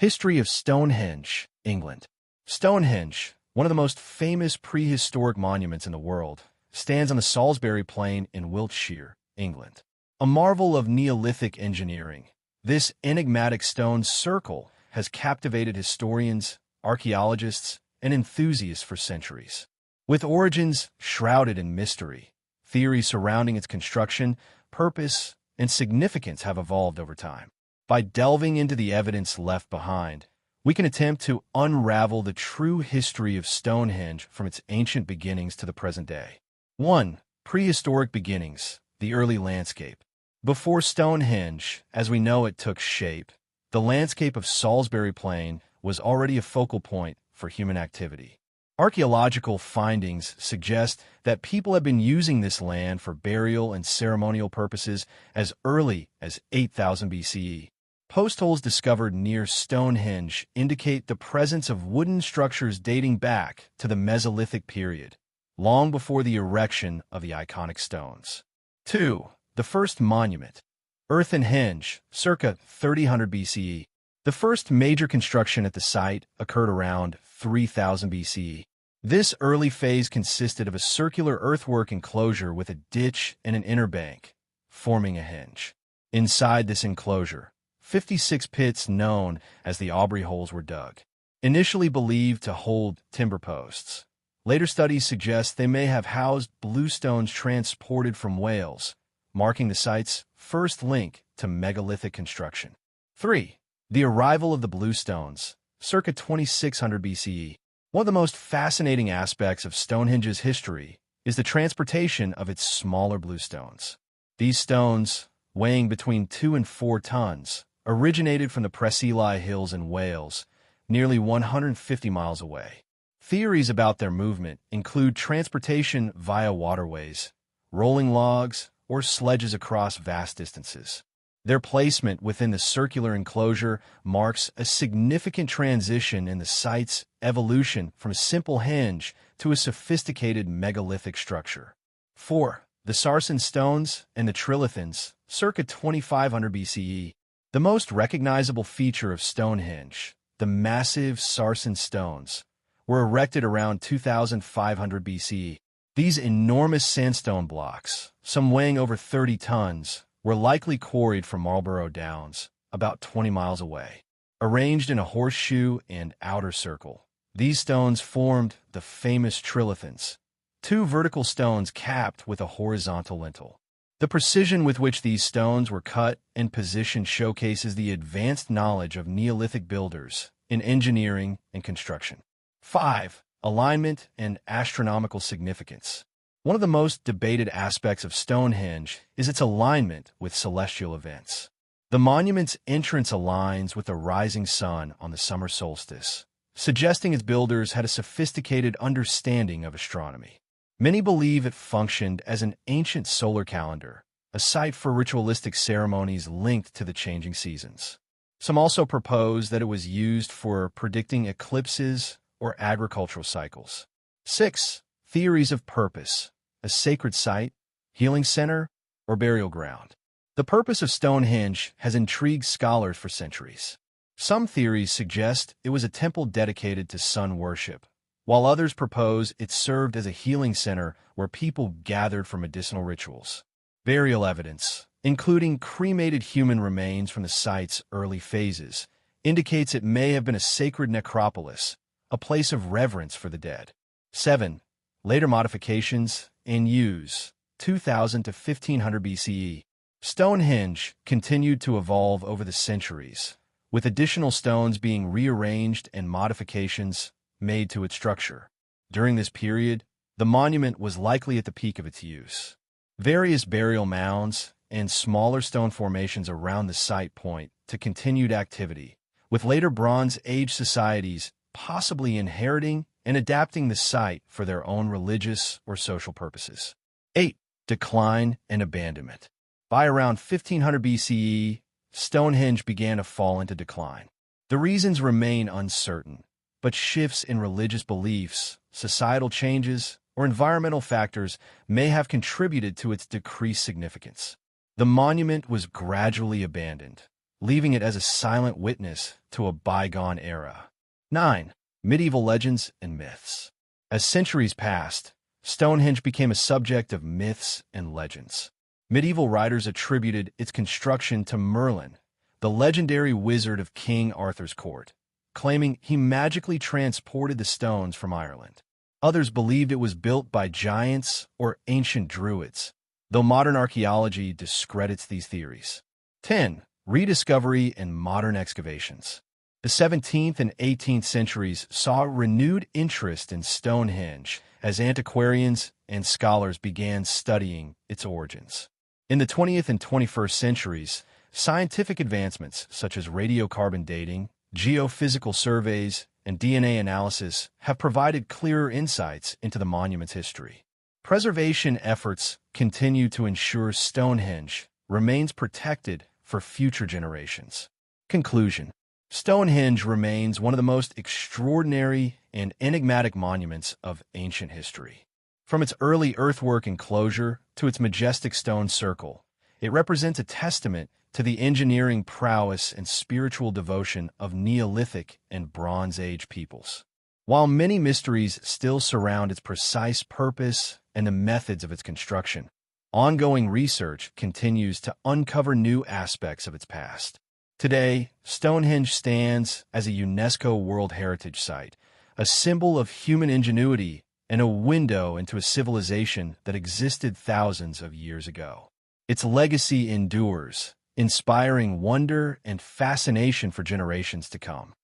History of Stonehenge, England. Stonehenge, one of the most famous prehistoric monuments in the world, stands on the Salisbury Plain in Wiltshire, England. A marvel of Neolithic engineering, this enigmatic stone circle has captivated historians, archaeologists, and enthusiasts for centuries. With origins shrouded in mystery, theories surrounding its construction, purpose, and significance have evolved over time. By delving into the evidence left behind, we can attempt to unravel the true history of Stonehenge from its ancient beginnings to the present day. 1. Prehistoric beginnings, the early landscape. Before Stonehenge, as we know it, took shape, the landscape of Salisbury Plain was already a focal point for human activity. Archaeological findings suggest that people have been using this land for burial and ceremonial purposes as early as 8000 BCE. Post holes discovered near Stonehenge indicate the presence of wooden structures dating back to the Mesolithic period, long before the erection of the iconic stones. 2. The first monument. Earthen Henge, circa 3000 BCE. The first major construction at the site occurred around 3000 BCE. This early phase consisted of a circular earthwork enclosure with a ditch and an inner bank, forming a henge. Inside this enclosure, 56 pits known as the Aubrey holes were dug, initially believed to hold timber posts. Later studies suggest they may have housed bluestones transported from Wales, marking the site's first link to megalithic construction. 3. The arrival of the bluestones, circa 2600 BCE. One of the most fascinating aspects of Stonehenge's history is the transportation of its smaller bluestones. These stones, weighing between 2 and 4 tons, originated from the Prehistoric Hills in Wales, nearly 150 miles away. Theories about their movement include transportation via waterways, rolling logs, or sledges across vast distances. Their placement within the circular enclosure marks a significant transition in the site's evolution from a simple henge to a sophisticated megalithic structure. 4. The Sarsen stones and the trilithons, circa 2500 BCE. The most recognizable feature of Stonehenge, the massive Sarsen stones, were erected around 2500 BCE. These enormous sandstone blocks, some weighing over 30 tons, were likely quarried from Marlborough Downs, about 20 miles away. Arranged in a horseshoe and outer circle, these stones formed the famous trilithons, 2 vertical stones capped with a horizontal lintel. The precision with which these stones were cut and positioned showcases the advanced knowledge of Neolithic builders in engineering and construction. 5. Alignment and astronomical significance. One of the most debated aspects of Stonehenge is its alignment with celestial events. The monument's entrance aligns with the rising sun on the summer solstice, suggesting its builders had a sophisticated understanding of astronomy. Many believe it functioned as an ancient solar calendar, a site for ritualistic ceremonies linked to the changing seasons. Some also propose that it was used for predicting eclipses or agricultural cycles. 6. Theories of purpose, a sacred site, healing center, or burial ground. The purpose of Stonehenge has intrigued scholars for centuries. Some theories suggest it was a temple dedicated to sun worship, while others propose it served as a healing center where people gathered for medicinal rituals. Burial evidence, including cremated human remains from the site's early phases, indicates it may have been a sacred necropolis, a place of reverence for the dead. 7. Later modifications and use, 2000 to 1500 BCE. Stonehenge continued to evolve over the centuries, with additional stones being rearranged and modifications made to its structure. During this period, the monument was likely at the peak of its use. Various burial mounds and smaller stone formations around the site point to continued activity, with later Bronze Age societies possibly inheriting and adapting the site for their own religious or social purposes. 8. Decline and abandonment. By around 1500 BCE, Stonehenge began to fall into decline. The reasons remain uncertain, but shifts in religious beliefs, societal changes, or environmental factors may have contributed to its decreased significance. The monument was gradually abandoned, leaving it as a silent witness to a bygone era. 9. Medieval legends and myths. As centuries passed, Stonehenge became a subject of myths and legends. Medieval writers attributed its construction to Merlin, the legendary wizard of King Arthur's court, claiming he magically transported the stones from Ireland. Others believed it was built by giants or ancient druids, though modern archaeology discredits these theories. 10. Rediscovery and modern excavations. The 17th and 18th centuries saw renewed interest in Stonehenge as antiquarians and scholars began studying its origins. In the 20th and 21st centuries, scientific advancements such as radiocarbon dating, geophysical surveys, and DNA analysis have provided clearer insights into the monument's history. Preservation efforts continue to ensure Stonehenge remains protected for future generations. Conclusion: Stonehenge remains one of the most extraordinary and enigmatic monuments of ancient history. From its early earthwork enclosure to its majestic stone circle, it represents a testament to the engineering prowess and spiritual devotion of Neolithic and Bronze Age peoples. While many mysteries still surround its precise purpose and the methods of its construction, ongoing research continues to uncover new aspects of its past. Today, Stonehenge stands as a UNESCO World Heritage Site, a symbol of human ingenuity and a window into a civilization that existed thousands of years ago. Its legacy endures, inspiring wonder and fascination for generations to come.